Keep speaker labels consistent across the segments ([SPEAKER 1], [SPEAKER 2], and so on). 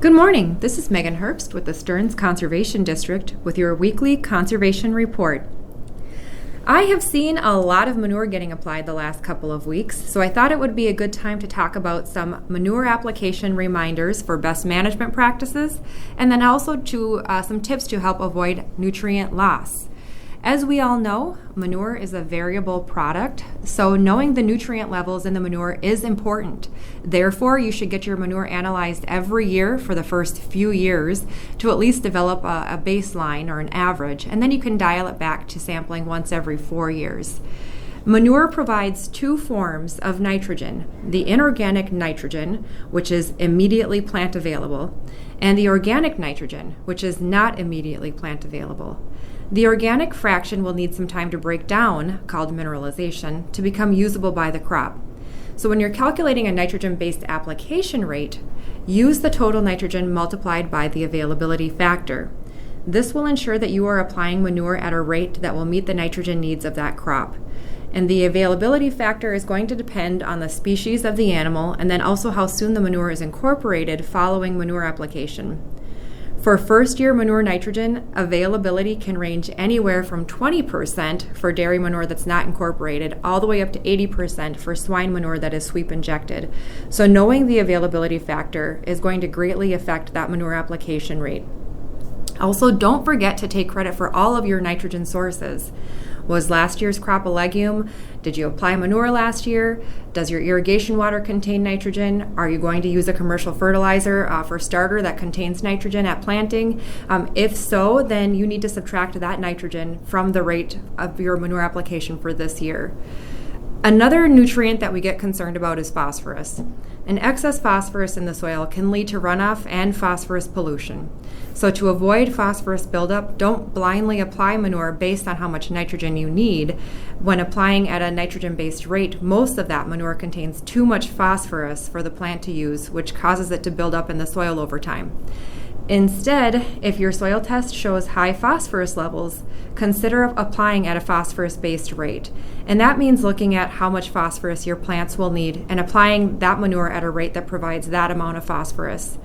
[SPEAKER 1] Good morning. This is Megan Herbst with the Stearns Conservation District with your weekly conservation report. I have seen a lot of manure getting applied the last couple of weeks, so I thought it would be a good time to talk about some manure application reminders for best management practices, and then also some tips to help avoid nutrient loss. As we all know, manure is a variable product, so knowing the nutrient levels in the manure is important. Therefore, you should get your manure analyzed every year for the first few years to at least develop a baseline or an average, and then you can dial it back to sampling once every 4 years. Manure provides two forms of nitrogen: the inorganic nitrogen, which is immediately plant available, and the organic nitrogen, which is not immediately plant available. The organic fraction will need some time to break down, called mineralization, to become usable by the crop. So when you're calculating a nitrogen-based application rate, use the total nitrogen multiplied by the availability factor. This will ensure that you are applying manure at a rate that will meet the nitrogen needs of that crop. And the availability factor is going to depend on the species of the animal and then also how soon the manure is incorporated following manure application. For first-year manure nitrogen, availability can range anywhere from 20% for dairy manure that's not incorporated, all the way up to 80% for swine manure that is sweep injected. So knowing the availability factor is going to greatly affect that manure application rate. Also, don't forget to take credit for all of your nitrogen sources. Was last year's crop a legume? Did you apply manure last year? Does your irrigation water contain nitrogen? Are you going to use a commercial fertilizer for starter that contains nitrogen at planting? If so, then you need to subtract that nitrogen from the rate of your manure application for this year. Another nutrient that we get concerned about is phosphorus. An excess phosphorus in the soil can lead to runoff and phosphorus pollution. So to avoid phosphorus buildup, don't blindly apply manure based on how much nitrogen you need. When applying at a nitrogen-based rate, most of that manure contains too much phosphorus for the plant to use, which causes it to build up in the soil over time. Instead, if your soil test shows high phosphorus levels, consider applying at a phosphorus-based rate. And that means looking at how much phosphorus your plants will need and applying that manure at a rate that provides that amount of phosphorus.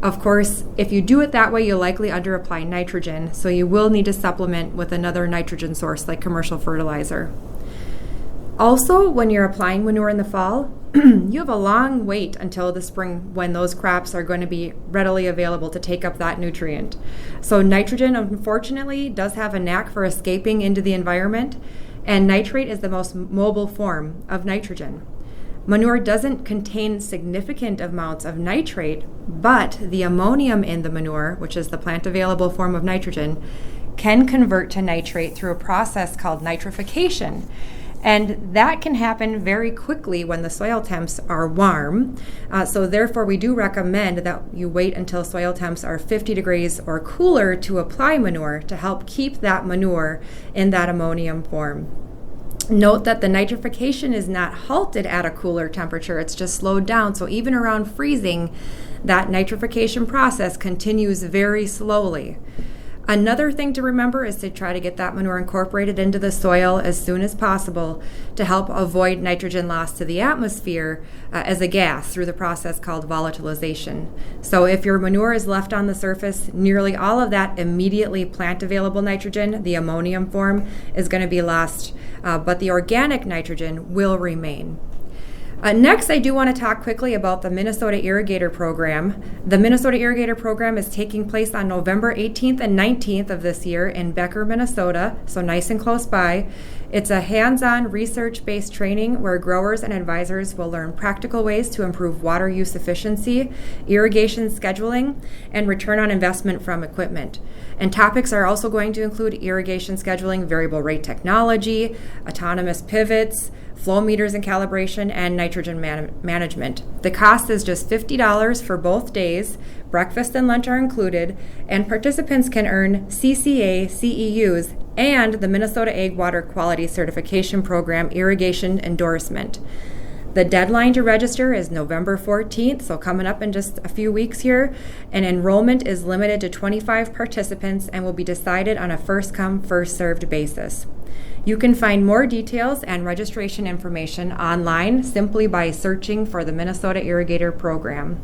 [SPEAKER 1] Of course, if you do it that way, you'll likely underapply nitrogen, so you will need to supplement with another nitrogen source like commercial fertilizer. Also, when you're applying manure in the fall, you have a long wait until the spring when those crops are going to be readily available to take up that nutrient. So nitrogen, unfortunately, does have a knack for escaping into the environment, and nitrate is the most mobile form of nitrogen. Manure doesn't contain significant amounts of nitrate, but the ammonium in the manure, which is the plant available form of nitrogen, can convert to nitrate through a process called nitrification. And that can happen very quickly when the soil temps are warm. So therefore, we do recommend that you wait until soil temps are 50 degrees or cooler to apply manure to help keep that manure in that ammonium form. Note that the nitrification is not halted at a cooler temperature, it's just slowed down. So even around freezing, that nitrification process continues very slowly. Another thing to remember is to try to get that manure incorporated into the soil as soon as possible to help avoid nitrogen loss to the atmosphere as a gas through the process called volatilization. So if your manure is left on the surface, nearly all of that immediately plant available nitrogen, the ammonium form, is going to be lost, but the organic nitrogen will remain. Next, I do want to talk quickly about the Minnesota Irrigator Program. The Minnesota Irrigator Program is taking place on November 18th and 19th of this year in Becker, Minnesota, so nice and close by. It's a hands-on research-based training where growers and advisors will learn practical ways to improve water use efficiency, irrigation scheduling, and return on investment from equipment. And topics are also going to include irrigation scheduling, variable rate technology, autonomous pivots, flow meters and calibration, and nitrogen management. The cost is just $50 for both days. Breakfast and lunch are included, and participants can earn CCA CEUs and the Minnesota Ag Water Quality Certification Program irrigation endorsement. The deadline to register is November 14th, so coming up in just a few weeks here, and enrollment is limited to 25 participants and will be decided on a first-come, first-served basis. You can find more details and registration information online simply by searching for the Minnesota Irrigator Program.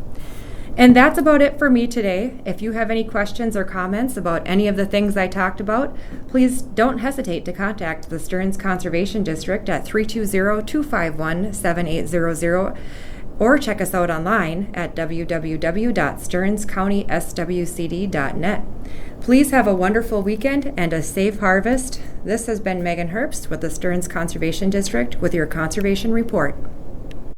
[SPEAKER 1] And that's about it for me today. If you have any questions or comments about any of the things I talked about, please don't hesitate to contact the Stearns Conservation District at 320-251-7800 or check us out online at www.stearnscountyswcd.net. Please have a wonderful weekend and a safe harvest. This has been Megan Herbst with the Stearns Conservation District with your Conservation Report.